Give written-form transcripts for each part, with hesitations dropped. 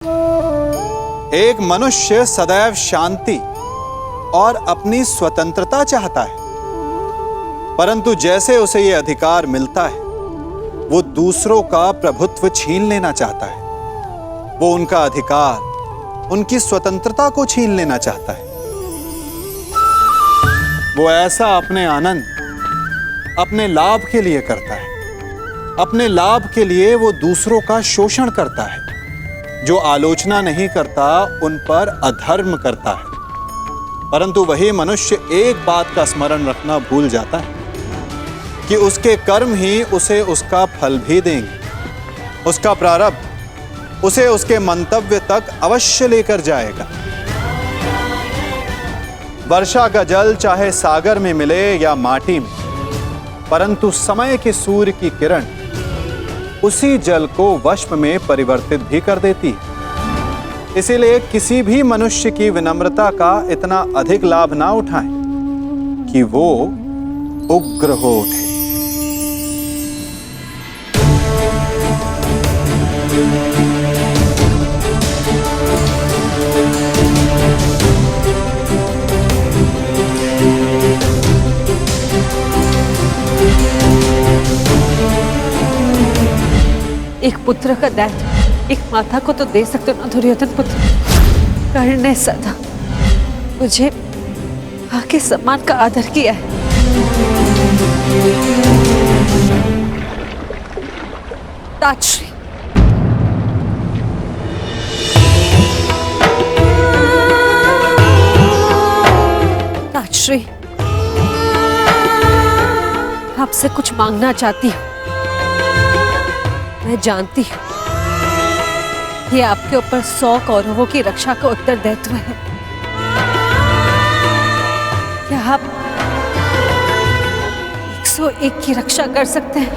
एक मनुष्य सदैव शांति और अपनी स्वतंत्रता चाहता है, परंतु जैसे उसे यह अधिकार मिलता है, वो दूसरों का प्रभुत्व छीन लेना चाहता है। वो उनका अधिकार, उनकी स्वतंत्रता को छीन लेना चाहता है। वो ऐसा अपने आनंद, अपने लाभ के लिए करता है। अपने लाभ के लिए वो दूसरों का शोषण करता है। जो आलोचना नहीं करता उन पर अधर्म करता है। परंतु वही मनुष्य एक बात का स्मरण रखना भूल जाता है कि उसके कर्म ही उसे उसका फल भी देंगे। उसका प्रारब्ध उसे उसके मंतव्य तक अवश्य लेकर जाएगा। वर्षा का जल चाहे सागर में मिले या माटी में, परंतु समय के सूर्य की किरण उसी जल को वष्प में परिवर्तित भी कर देती है। इसीलिए किसी भी मनुष्य की विनम्रता का इतना अधिक लाभ ना उठाएं कि वो उग्र हो उठे। एक पुत्र का दायित्व एक माता को तो दे सकते हो ना दुर्योधन पुत्र। कर्ण ने सदा मुझे मां के सम्मान का आदर किया है। ताजश्री, ताजश्री, आपसे कुछ मांगना चाहती हूँ। मैं जानती हूँ ये आपके ऊपर 100 कौरवों की रक्षा का उत्तरदायित्व है। क्या आप 101 की रक्षा कर सकते हैं?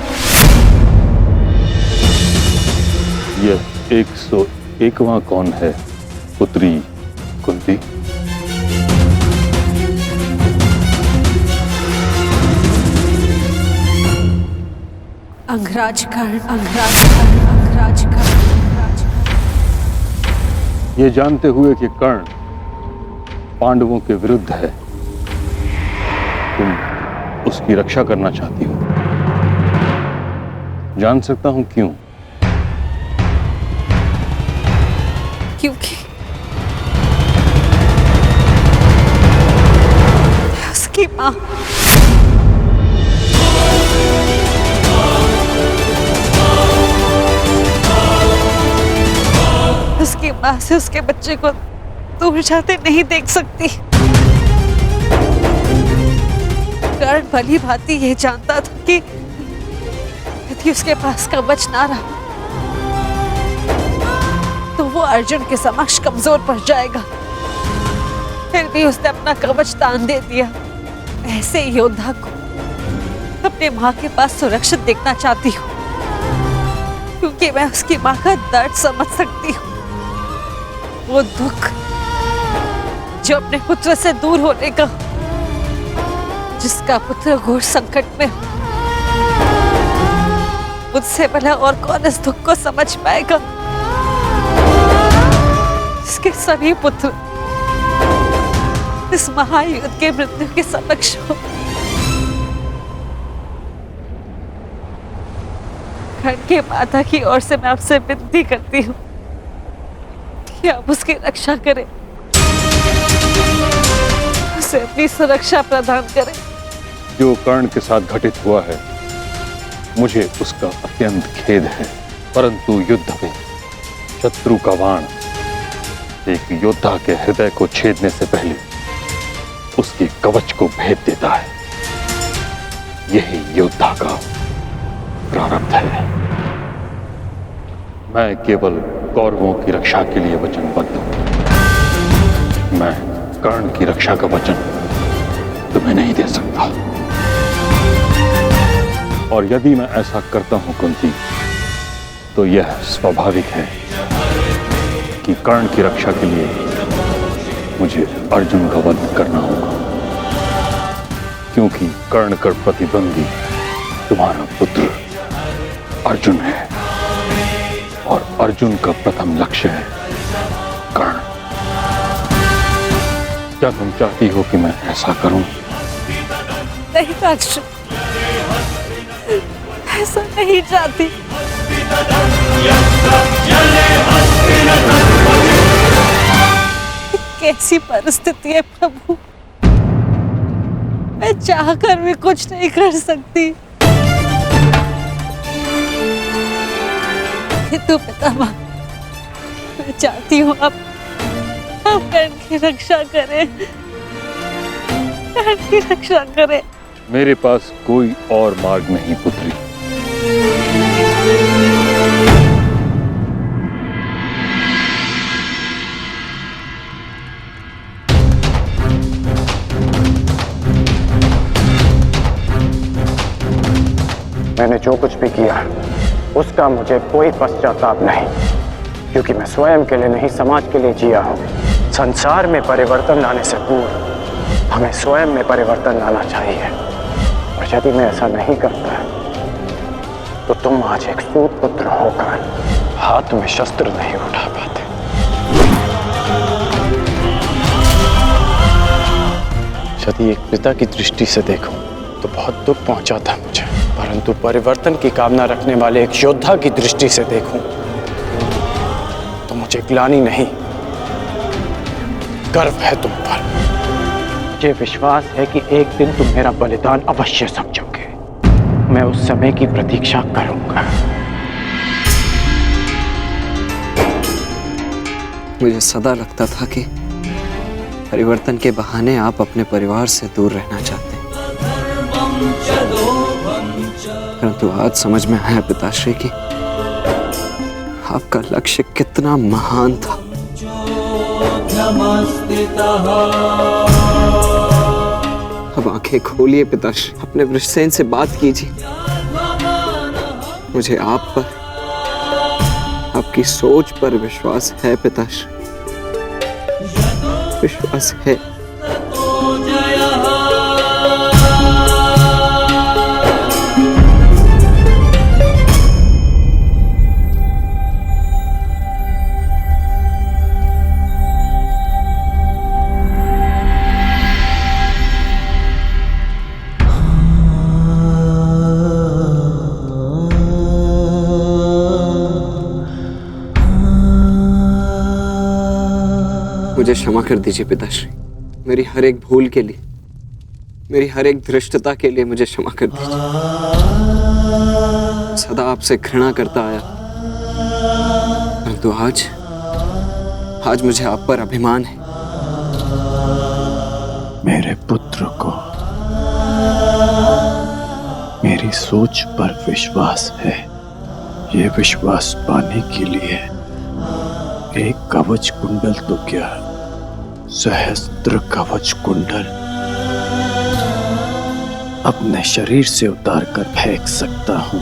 यह 101वां कौन है पुत्री कुंती? अंगराज कर्ण, अंगराज कर्ण, अंगराज कर्ण, अंगराज कर्ण। ये जानते हुए कि कर्ण पांडवों के विरुद्ध है, तुम उसकी रक्षा करना चाहती हो। जान सकता हूं क्यों? क्योंकि उसकी मां उसकी मां से उसके बच्चे को दूर जाते नहीं देख सकती। कर्ण भली भांति ये जानता था कि यदि उसके पास कवच ना रहा तो वो अर्जुन के समक्ष कमजोर पड़ जाएगा। फिर भी उसने अपना कवच दान दे दिया। ऐसे योद्धा को अपने मां के पास सुरक्षित देखना चाहती हूँ, क्योंकि मैं उसकी मां का दर्द समझ सकती हूँ। वो दुख जो अपने पुत्र से दूर होने का, जिसका पुत्र घोर संकट में, मुझसे भला और कौन इस दुख को समझ पाएगा? इसके सभी पुत्र इस महायुद्ध के मृत्यु के समक्ष हो। कर्ण के माता की ओर से मैं आपसे विनती करती हूँ कि आप उसकी रक्षा करें, उसे अपनी सुरक्षा प्रदान करें। जो कर्ण के साथ घटित हुआ है, मुझे उसका अत्यंत खेद है, परंतु युद्ध में शत्रु का बाण एक योद्धा के हृदय को छेदने से पहले उसके कवच को भेद देता है। यही योद्धा का प्रारब्ध है। मैं केवल कौरवों की रक्षा के लिए वचनबद्ध हूं। मैं कर्ण की रक्षा का वचन तुम्हें नहीं दे सकता। और यदि मैं ऐसा करता हूं कुंती, तो यह स्वाभाविक है कि कर्ण की रक्षा के लिए मुझे अर्जुन का वध करना होगा, क्योंकि कर्ण का प्रतिद्वंदी तुम्हारा पुत्र अर्जुन है और अर्जुन का प्रथम लक्ष्य है कर्ण, क्या तुम चाहती हो कि मैं ऐसा करूं? नहीं राक्षस, ऐसा नहीं चाहती। कैसी परिस्थिति है प्रभु, मैं चाहकर भी कुछ नहीं कर सकती। किंतु पितामह, मैं चाहती हूँ आप कर्ण की रक्षा करें, कर्ण की रक्षा करें। मेरे पास कोई और मार्ग नहीं पुत्री। मैंने जो कुछ भी किया उसका मुझे कोई पश्चाताप नहीं, क्योंकि मैं स्वयं के लिए नहीं समाज के लिए जिया हूँ। संसार में परिवर्तन लाने से पूर्व हमें स्वयं में परिवर्तन लाना चाहिए, और यदि मैं ऐसा नहीं करता तो तुम आज एक सूत पुत्र होकर हाथ में शस्त्र नहीं उठा पाते। यदि एक पिता की दृष्टि से देखूं तो बहुत दुख पहुंचा था मुझे, परंतु परिवर्तन की कामना रखने वाले एक योद्धा की दृष्टि से देखूं तो मुझे ग्लानि नहीं, गर्व है तुम पर। मुझे विश्वास है कि एक दिन तुम मेरा बलिदान अवश्य समझोगे। मैं उस समय की प्रतीक्षा करूंगा। मुझे सदा लगता था कि परिवर्तन के बहाने आप अपने परिवार से दूर रहना चाहते हैं, परंतु आज समझ में आया पिताश्री कि आपका लक्ष्य कितना महान था। अब आंखें खोलिए पिताश्री, अपने वृषसेन से बात कीजिए। मुझे आप पर, आपकी सोच पर विश्वास है पिताश्री, विश्वास है। मुझे क्षमा कर दीजिए पिताश्री, मेरी हर एक भूल के लिए, मेरी हर एक धृष्टता के लिए मुझे क्षमा कर दीजिए। सदा आपसे घृणा करता आया, परंतु आज मुझे आप पर अभिमान है। मेरे पुत्र को मेरी सोच पर विश्वास है। ये विश्वास पाने के लिए एक कवच कुंडल तो क्या, सहस्त्र कवच कुंडल अपने शरीर से उतार कर फेंक सकता हूं।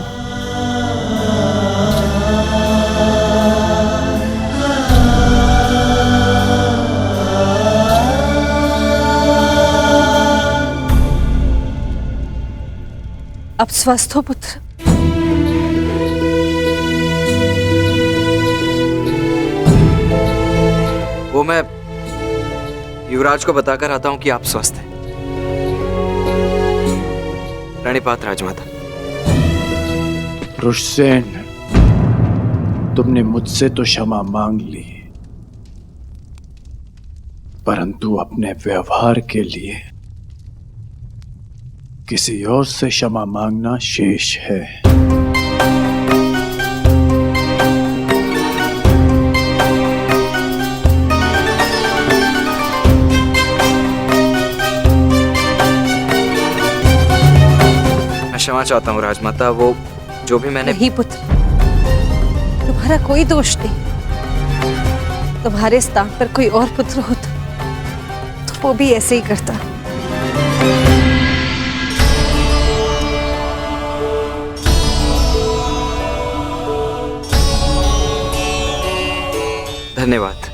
अब स्वस्थ हो पुत्र? वो मैं युवराज को बताकर आता हूं कि आप स्वस्थ हैं। प्रणिपात राजमाता। वृषसेन, तुमने मुझसे तो क्षमा मांग ली, परंतु अपने व्यवहार के लिए किसी और से क्षमा मांगना शेष है। क्षमा चाहता हूँ राजमाता, वो जो भी मैंने। नहीं पुत्र, तुम्हारा कोई दोष नहीं। तुम्हारे स्थान पर कोई और पुत्र होता तो वो भी ऐसे ही करता। धन्यवाद।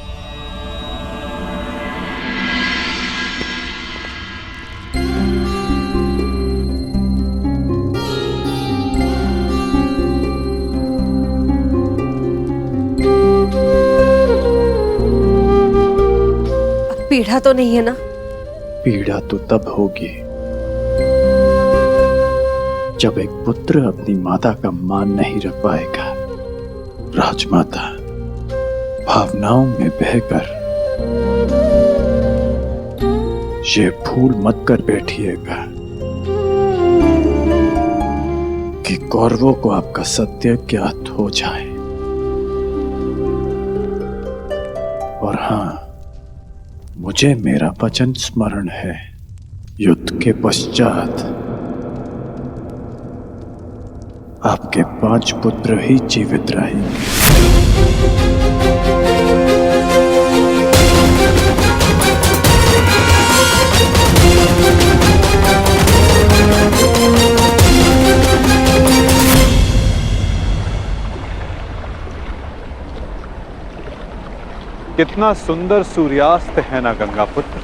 पीड़ा तो नहीं है ना? पीड़ा तो तब होगी जब एक पुत्र अपनी माता का मान नहीं रख पाएगा। राजमाता, भावनाओं में बहकर ये भूल मत कर बैठिएगा कि कौरवों को आपका सत्य ज्ञात हो जाए। और हाँ, मुझे मेरा वचन स्मरण है, युद्ध के पश्चात आपके 5 पुत्र ही जीवित रहेंगे। कितना सुंदर सूर्यास्त है ना गंगा पुत्र।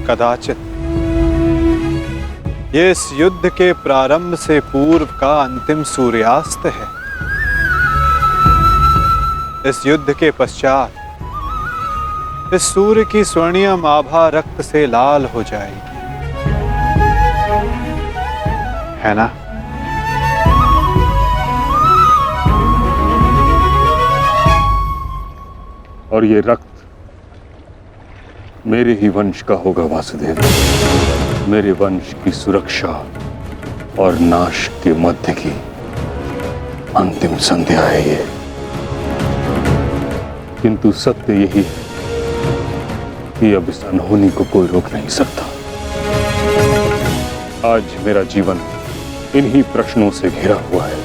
कदाचित ये इस युद्ध के प्रारंभ से पूर्व का अंतिम सूर्यास्त है। इस युद्ध के पश्चात इस सूर्य की स्वर्णिम आभा रक्त से लाल हो जाएगी, है ना? और ये रक्त मेरे ही वंश का होगा वासुदेव। मेरे वंश की सुरक्षा और नाश के मध्य की अंतिम संध्या है ये। किंतु सत्य यही है कि अब इस अनहोनी को कोई रोक नहीं सकता। आज मेरा जीवन इन्हीं प्रश्नों से घिरा हुआ है।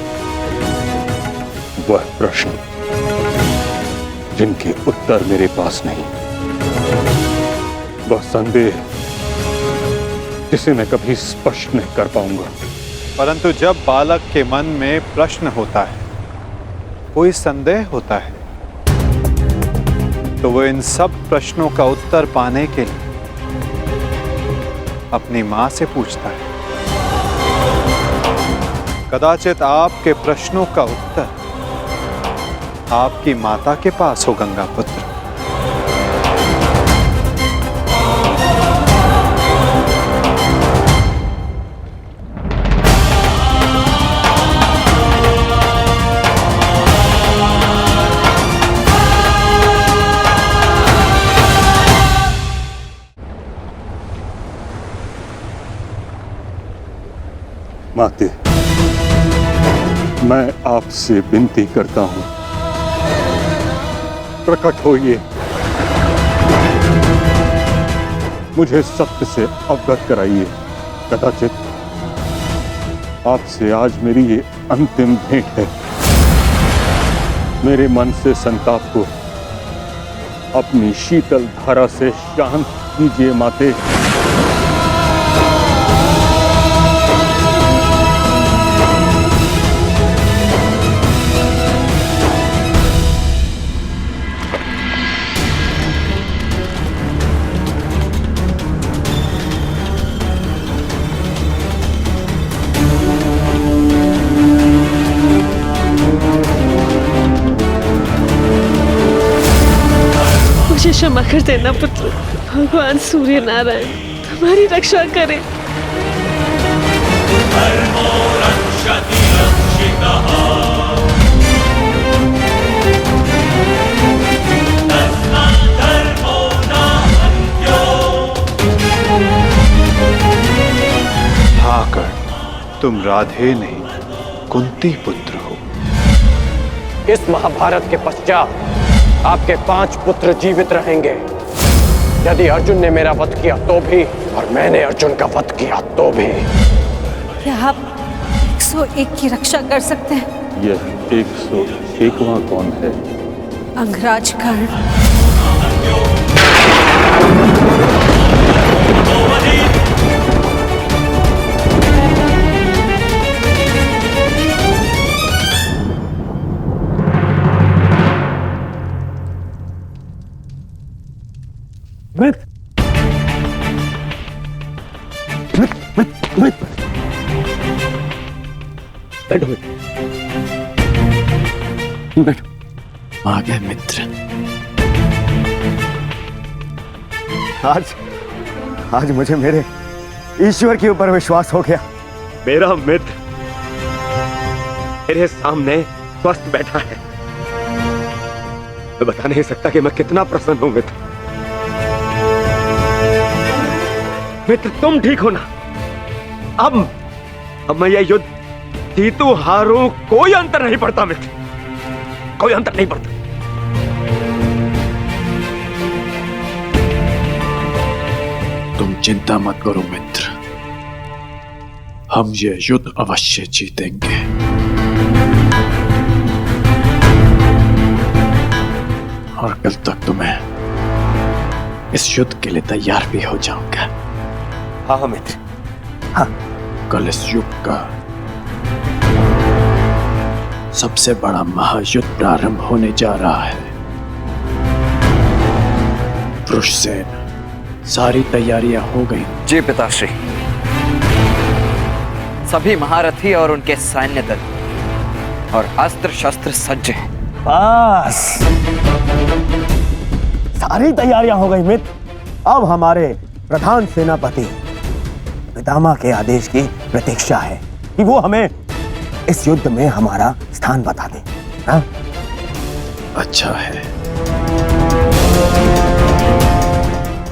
वह प्रश्न जिनके उत्तर मेरे पास नहीं, वह संदेह जिसे मैं कभी स्पष्ट नहीं कर पाऊंगा। परंतु जब बालक के मन में प्रश्न होता है, कोई संदेह होता है, तो वो इन सब प्रश्नों का उत्तर पाने के लिए अपनी मां से पूछता है। कदाचित आपके प्रश्नों का उत्तर आपकी माता के पास हो गंगा पुत्र। माते, मैं आपसे विनती करता हूं, प्रकट होइए, मुझे सत्य से अवगत कराइए। कदाचित आपसे आज मेरी ये अंतिम भेंट है। मेरे मन से संताप को अपनी शीतल धारा से शांत कीजिए माते। मुझे क्षमा कर देना पुत्र। भगवान सूर्य नारायण तुम्हारी रक्षा करें। हाँ कर्ण, तुम राधे नहीं कुंती पुत्र हो। इस महाभारत के पश्चात आपके 5 पुत्र जीवित रहेंगे। यदि अर्जुन ने मेरा वध किया तो भी, और मैंने अर्जुन का वध किया तो भी। क्या आप 101 की रक्षा कर सकते हैं? यह 101वां कौन है? अंगराज कर्ण। बैठो बैठो। आ गए मित्र। आज मुझे मेरे ईश्वर के ऊपर विश्वास हो गया। मेरा मित्र मेरे सामने स्वस्थ बैठा है। मैं बता नहीं सकता कि मैं कितना प्रसन्न हूं मित्र। मित्र तुम ठीक हो ना? अब मैं यह युद्ध जीतू हारू कोई अंतर नहीं पड़ता मित्र, कोई अंतर नहीं पड़ता। तुम चिंता मत करो मित्र, हम ये युद्ध अवश्य जीतेंगे। और कल तक तुम्हें इस युद्ध के लिए तैयार भी हो जाऊंगा। हाँ मित्र, हाँ। कल इस युग का सबसे बड़ा महायुद्ध प्रारंभ होने जा रहा है। वृषसेन, सारी तैयारियां हो गई? जी पिताश्री, सभी महारथी और उनके सैन्य दल और अस्त्र शस्त्र सज्ज हैं। बस सारी तैयारियां हो गई मित्र। अब हमारे प्रधान सेनापति पितामह के आदेश की प्रतीक्षा है कि वो हमें इस युद्ध में हमारा स्थान बता दे। हाँ? अच्छा है,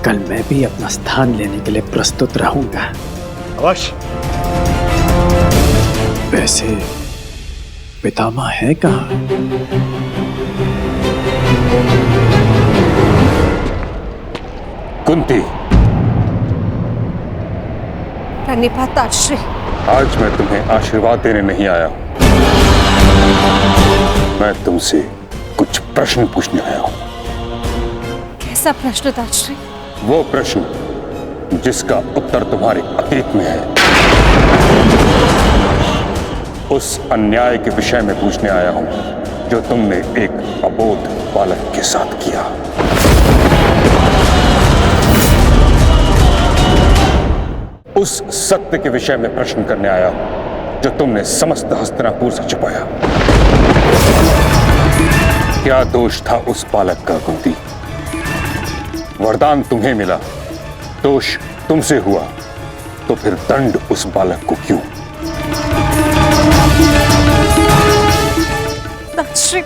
कल मैं भी अपना स्थान लेने के लिए प्रस्तुत रहूंगा। अवश्य। वैसे पितामह है कहाँ? कुंती, प्रणिपाताश्री। आज मैं तुम्हें आशीर्वाद देने नहीं आया हूं, मैं तुमसे कुछ प्रश्न पूछने आया हूं। कैसा प्रश्न ताश्री? वो प्रश्न जिसका उत्तर तुम्हारे अतीत में है, उस अन्याय के विषय में पूछने आया हूं जो तुमने एक अबोध बालक के साथ किया। उस सत्य के विषय में प्रश्न करने आया हूं जो तुमने समस्त हस्तिनापुर से छुपाया। क्या दोष था उस बालक का कुंती? वरदान तुम्हें मिला, दोष तुमसे हुआ, तो फिर दंड उस बालक को क्यों? ताश्री,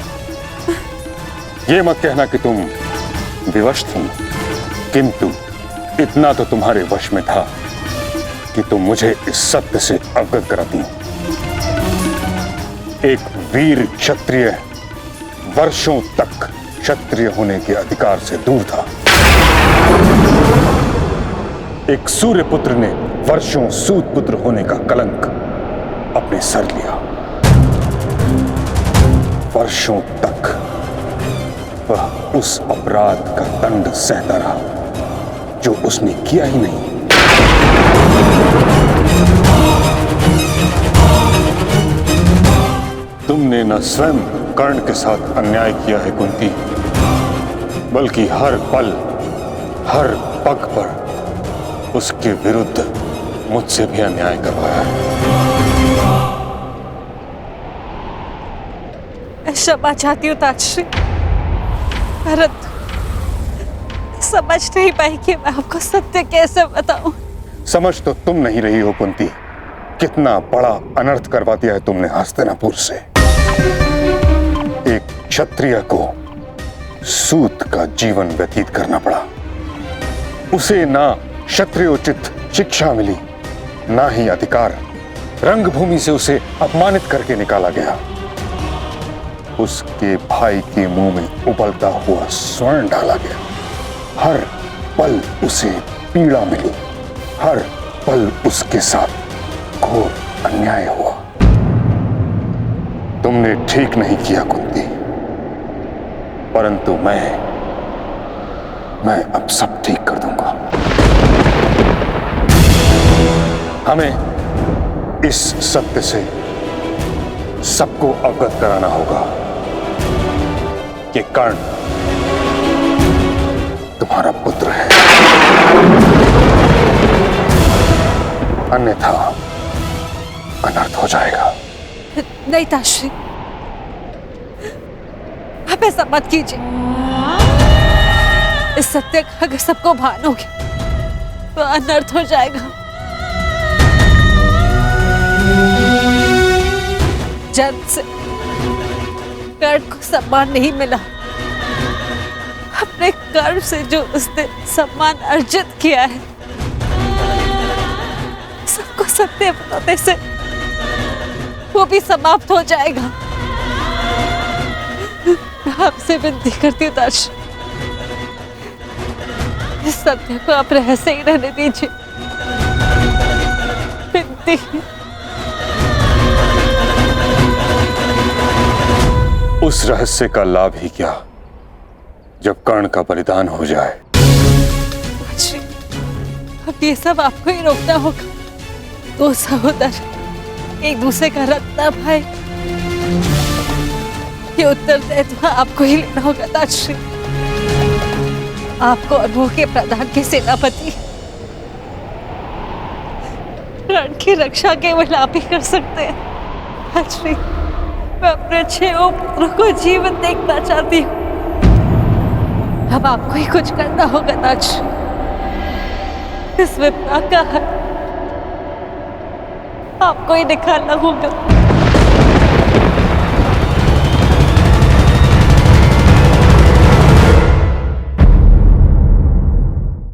ये मत कहना कि तुम विवश थी, किंतु इतना तो तुम्हारे वश में था कि तुम मुझे इस सत्य से अवगत कराती। एक वीर क्षत्रिय वर्षों तक क्षत्रिय होने के अधिकार से दूर था। एक सूर्य पुत्र ने वर्षों सूत पुत्र होने का कलंक अपने सर लिया। वर्षों तक वह उस अपराध का दंड सहता रहा जो उसने किया ही नहीं। तुमने न स्वयं कर्ण के साथ अन्याय किया है कुंती, बल्कि हर पल हर पग पर उसके विरुद्ध मुझसे भी अन्याय करवाया है। मैं क्षमा चाहती हूँ ताश्री, परंतु समझ नहीं पाई कि मैं आपको सत्य कैसे बताऊं। समझ तो तुम नहीं रही हो कुंती, कितना बड़ा अनर्थ करवा दिया है तुमने हस्तिनापुर से। एक क्षत्रिय को सूत का जीवन व्यतीत करना पड़ा। उसे ना क्षत्रियोचित शिक्षा मिली, ना ही अधिकार। रंगभूमि से उसे अपमानित करके निकाला गया। उसके भाई के मुंह में उबलता हुआ स्वर्ण डाला गया। हर पल उसे पीड़ा मिली, हर पल उसके साथ घोर अन्याय हुआ। तुमने ठीक नहीं किया कुंती, परंतु मैं अब सब ठीक कर दूंगा। हमें इस सत्य से सबको अवगत कराना होगा कि कर्ण तुम्हारा पुत्र है। अन्यथा अनर्थ हो जाएगा। नहीं ताश्री, आप ऐसा मत कीजिए। इस सत्य का अगर सबको भान हो गया तो अनर्थ हो जाएगा। जन्म से कर्ण को सम्मान नहीं मिला। अपने कर्म से जो उसने सम्मान अर्जित किया है, सबको सत्य बताने से वो भी समाप्त हो जाएगा। मैं आपसे विनती करती हूँ ताश, इस सत्य को आप रहस्य ही रहने दीजिए। विनती। उस रहस्य का लाभ ही क्या जब कर्ण का बलिदान हो जाए। जी, अब ये सब आपको ही रोकना होगा। दो सहोदर एक दूसरे का रत्न भाई, ये उत्तरदायित्व आपको ही लेना होगा ताश्री। आपको और वो के प्रधान के सेनापति रण की रक्षा केवल आप ही कर सकते हैं ताश्री। मैं अपने 6 पुत्रों को जीवन देखना चाहती हूँ। अब आपको ही कुछ करना होगा ताश्री। इस विपदा का हल आपको ही निकालना होगा।